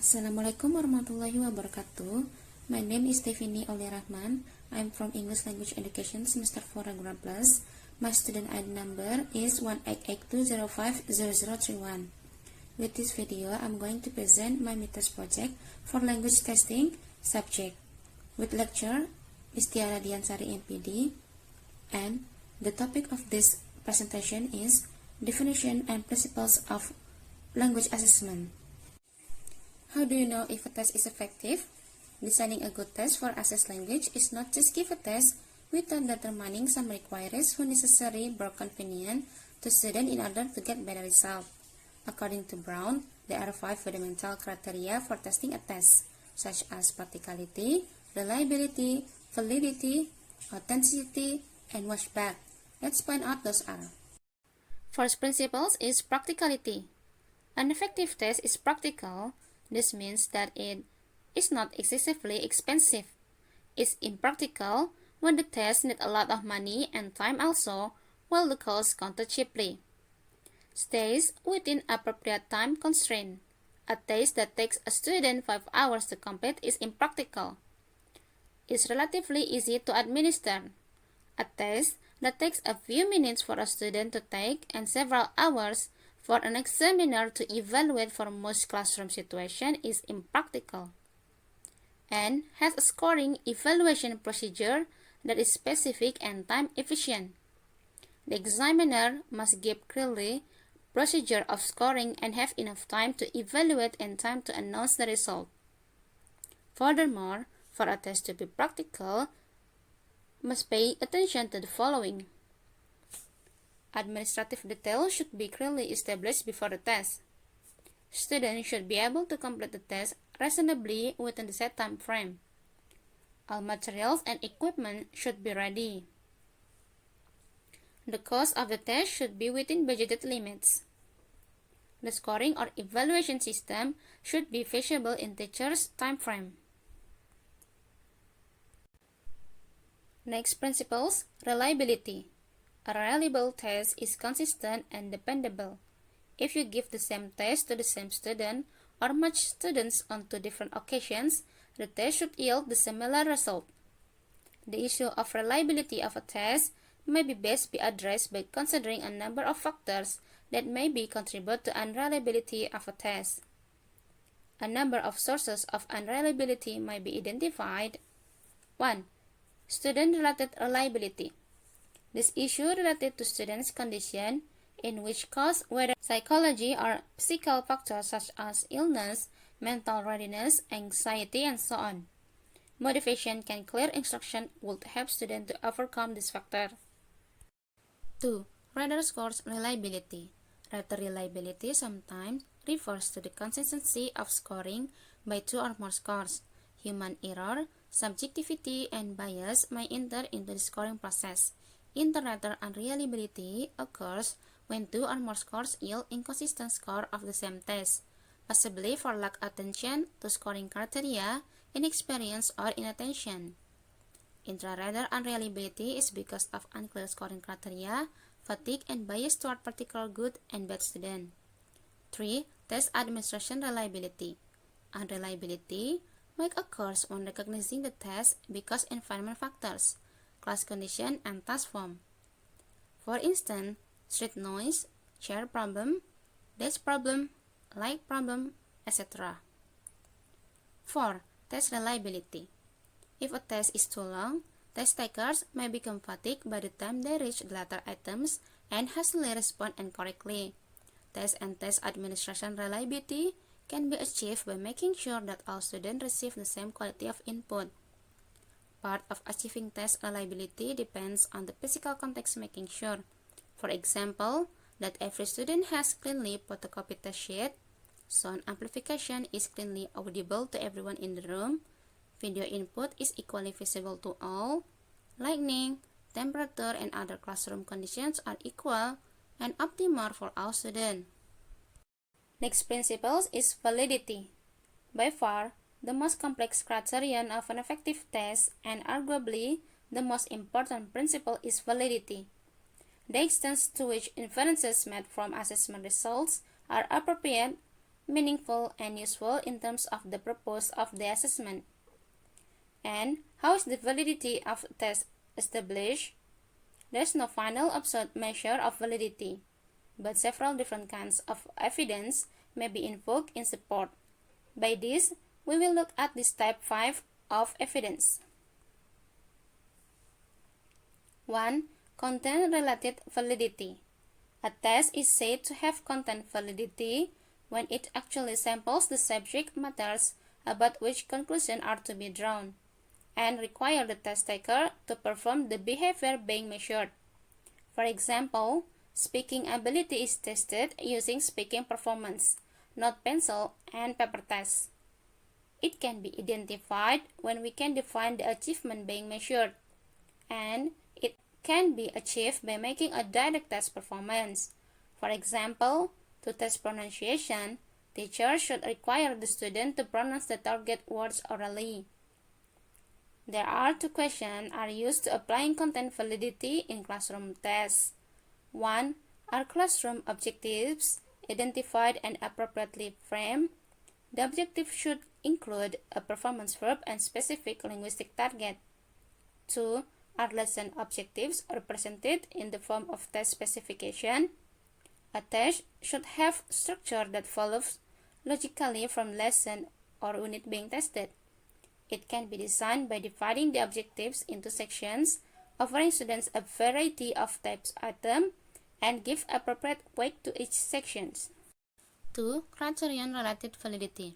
Assalamualaikum warahmatullahi wabarakatuh. My name is Stephanie Aulia Rahman. I'm from English Language Education Semester 4 Regular Plus. My student ID number is 18820500031. With this video, I'm going to present my MITES project for language testing subject with lecture Istiara Diansari MPD, and the topic of this presentation is definition and principles of language assessment. How do you know if a test is effective? Designing a good test for assess language is not just give a test without determining some requirements who necessary or convenient to student in order to get better result. According to Brown, there are 5 fundamental criteria for testing a test, such as practicality, reliability, validity, authenticity, and watchback. Let's point out those are. First principle is practicality. An effective test is practical. This means that it is not excessively expensive. It's impractical when the test needs a lot of money and time also, while the costs counted cheaply. Stays within appropriate time constraint. A test that takes a student 5 hours to complete is impractical. It's relatively easy to administer. A test that takes a few minutes for a student to take and several hours for an examiner to evaluate for most classroom situation is impractical, and has a scoring evaluation procedure that is specific and time efficient. The examiner must give clearly procedure of scoring and have enough time to evaluate and time to announce the result. Furthermore, for a test to be practical, must pay attention to the following. Administrative details should be clearly established before the test. Students should be able to complete the test reasonably within the set time frame. All materials and equipment should be ready. The cost of the test should be within budgeted limits. The scoring or evaluation system should be feasible in teacher's time frame. Next principles, reliability. A reliable test is consistent and dependable. If you give the same test to the same student or match students on 2 different occasions, the test should yield the similar result. The issue of reliability of a test may be best be addressed by considering a number of factors that may be contribute to unreliability of a test. A number of sources of unreliability may be identified. 1. Student-related reliability. This issue related to students' condition, in which cause whether psychology or physical factors such as illness, mental readiness, anxiety, and so on. Motivation and clear instruction would help students to overcome this factor. 2. Reader scores reliability. Reader reliability sometimes refers to the consistency of scoring by 2 or more scores. Human error, subjectivity, and bias may enter into the scoring process. Interpreter unreliability occurs when 2 or more scores yield inconsistent score of the same test, possibly for lack of attention to scoring criteria, inexperience, or inattention. Intra-reader unreliability is because of unclear scoring criteria, fatigue, and bias toward particular good and bad student. 3. Test administration reliability. Unreliability may occur when recognizing the test because environment factors, class condition, and task form. For instance, street noise, chair problem, desk problem, light problem, etc. 4. Test reliability. If a test is too long, test takers may become fatigued by the time they reach the latter items and hastily respond incorrectly. Test and test administration reliability can be achieved by making sure that all students receive the same quality of input. Part of achieving test reliability depends on the physical context, making sure, for example, that every student has cleanly photocopied test sheet, sound amplification is cleanly audible to everyone in the room, video input is equally visible to all, lighting, temperature, and other classroom conditions are equal and optimal for all students. Next principle is validity. By far, the most complex criterion of an effective test, and arguably the most important principle, is validity. The extent to which inferences made from assessment results are appropriate meaningful, and useful in terms of the purpose of the assessment. And how is the validity of a test established? There is no final absolute measure of validity, but several different kinds of evidence may be invoked in support. By this, we will look at this type 5 of evidence. 1. Content-related validity. A test is said to have content validity when it actually samples the subject matters about which conclusions are to be drawn, and require the test taker to perform the behavior being measured. For example, speaking ability is tested using speaking performance, note pencil, and paper tests. It can be identified when we can define the achievement being measured, and it can be achieved by making a direct test performance. For example, to test pronunciation, teachers should require the student to pronounce the target words orally. There are two questions are used to applying content validity in classroom tests. 1. Are classroom objectives identified and appropriately framed? The objective should include a performance verb and specific linguistic target. 2. Are lesson objectives represented in the form of test specification? A test should have structure that follows logically from lesson or unit being tested. It can be designed by dividing the objectives into sections, offering students a variety of types items, and give appropriate weight to each section. 2. Criterion-related validity.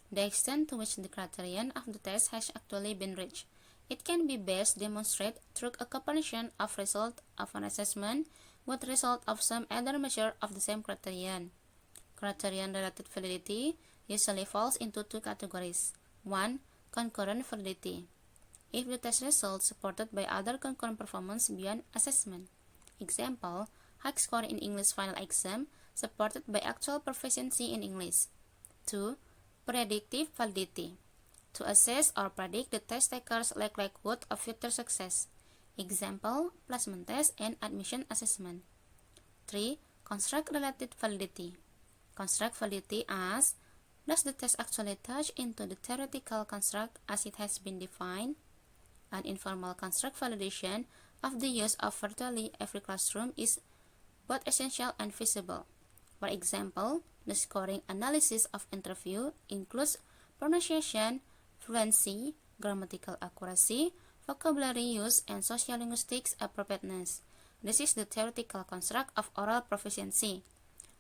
The extent to which the criterion of the test has actually been reached. It can be best demonstrated through a comparison of result of an assessment with result of some other measure of the same criterion. Criterion-related validity usually falls into two categories. 1. Concurrent validity. If the test results supported by other concurrent performance beyond assessment. Example, high score in English final exam supported by actual proficiency in English. 2. Predictive validity. To assess or predict the test taker's likelihood of future success. Example, placement test and admission assessment. 3. Construct-related validity. Construct validity asks, does the test actually touch into the theoretical construct as it has been defined? An informal construct validation of the use of virtually every classroom is both essential and feasible. For example, the scoring analysis of interview includes pronunciation, fluency, grammatical accuracy, vocabulary use, and sociolinguistics appropriateness. This is the theoretical construct of oral proficiency.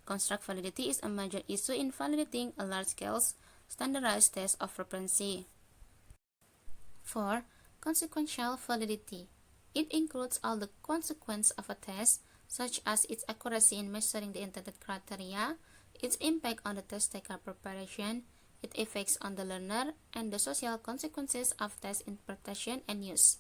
Construct validity is a major issue in validating a large-scale standardized test of proficiency. 4. Consequential validity. It includes all the consequences of a test, such as its accuracy in measuring the intended criteria, its impact on the test taker preparation, its effects on the learner, and the social consequences of test interpretation and use.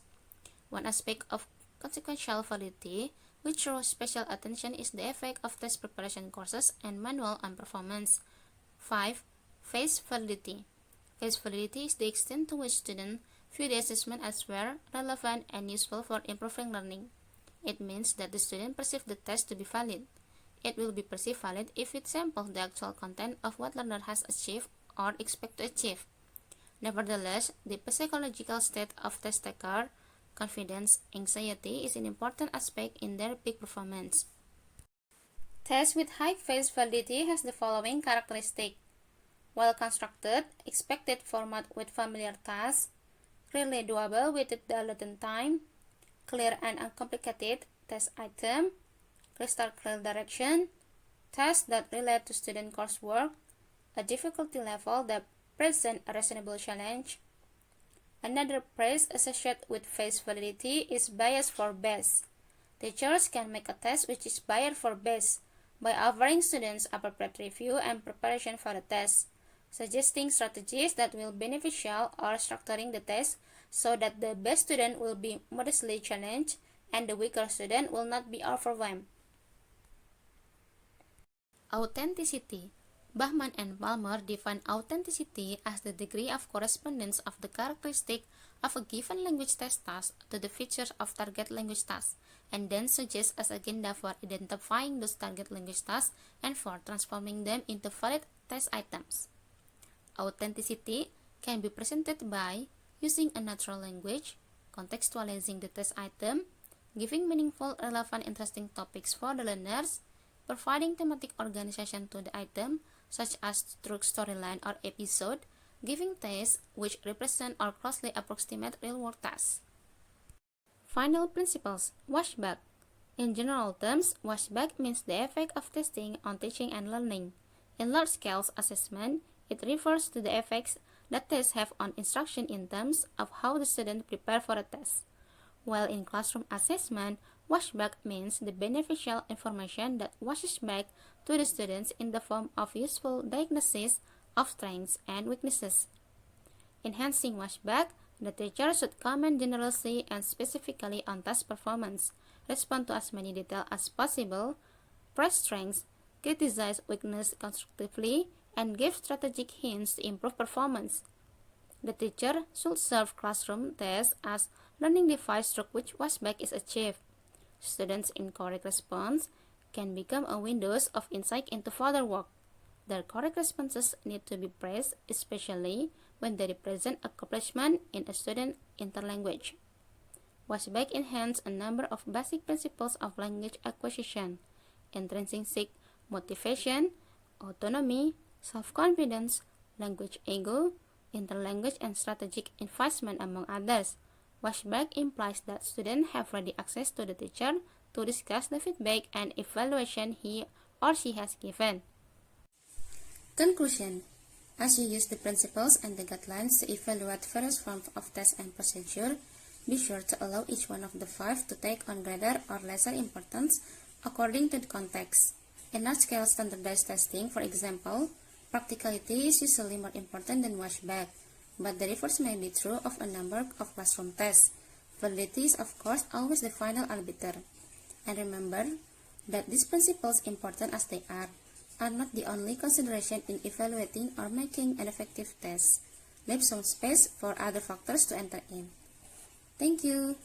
One aspect of consequential validity which draws special attention is the effect of test preparation courses and manual on performance. 5. Phase validity. Phase validity is the extent to which students view the assessment as fair, relevant, and useful for improving learning. It means that the student perceives the test to be valid. It will be perceived valid if it samples the actual content of what learner has achieved or expect to achieve. Nevertheless, the psychological state of test taker, confidence, anxiety is an important aspect in their peak performance. Tests with high phase validity has the following characteristic: well constructed, expected format with familiar tasks, clearly doable within the allotted time, clear and uncomplicated test item, crystal clear direction, tests that relate to student coursework, a difficulty level that present a reasonable challenge. Another praise associated with phase validity is bias for best. Teachers can make a test which is biased for best by offering students appropriate review and preparation for the test, suggesting strategies that will be beneficial, or structuring the test so that the best student will be modestly challenged and the weaker student will not be overwhelmed. Authenticity. Bahman and Palmer define authenticity as the degree of correspondence of the characteristic of a given language test task to the features of target language task, and then suggests as agenda for identifying those target language tasks and for transforming them into valid test items. Authenticity can be presented by using a natural language, contextualizing the test item, giving meaningful, relevant, interesting topics for the learners, providing thematic organization to the item, such as through storyline or episode, giving tasks which represent or closely approximate real-world tasks. Final principles. Washback. In general terms, washback means the effect of testing on teaching and learning. In large-scale assessment, it refers to the effects that tests have on instruction in terms of how the student prepare for a test. While in classroom assessment, washback means the beneficial information that washes back to the students in the form of useful diagnosis of strengths and weaknesses. Enhancing washback, the teacher should comment generously and specifically on task performance, respond to as many details as possible, praise strengths, criticize weakness constructively, and give strategic hints to improve performance. The teacher should serve classroom tests as learning device through which washback is achieved. Students' incorrect response can become a window of insight into further work. Their correct responses need to be praised, especially when they represent accomplishment in a student's interlanguage. Washback enhances a number of basic principles of language acquisition: intrinsic motivation, autonomy, self-confidence, language ego, interlanguage, and strategic investment, among others. Washback implies that students have ready access to the teacher to discuss the feedback and evaluation he or she has given. Conclusion. As you use the principles and the guidelines to evaluate various forms of test and procedure, be sure to allow each one of the five to take on greater or lesser importance according to the context. In large-scale standardized testing, for example, practicality is usually more important than washback, but the reverse may be true of a number of classroom tests. Validity is, of course, always the final arbiter. And remember that these principles, important as they are not the only consideration in evaluating or making an effective test. Leave some space for other factors to enter in. Thank you.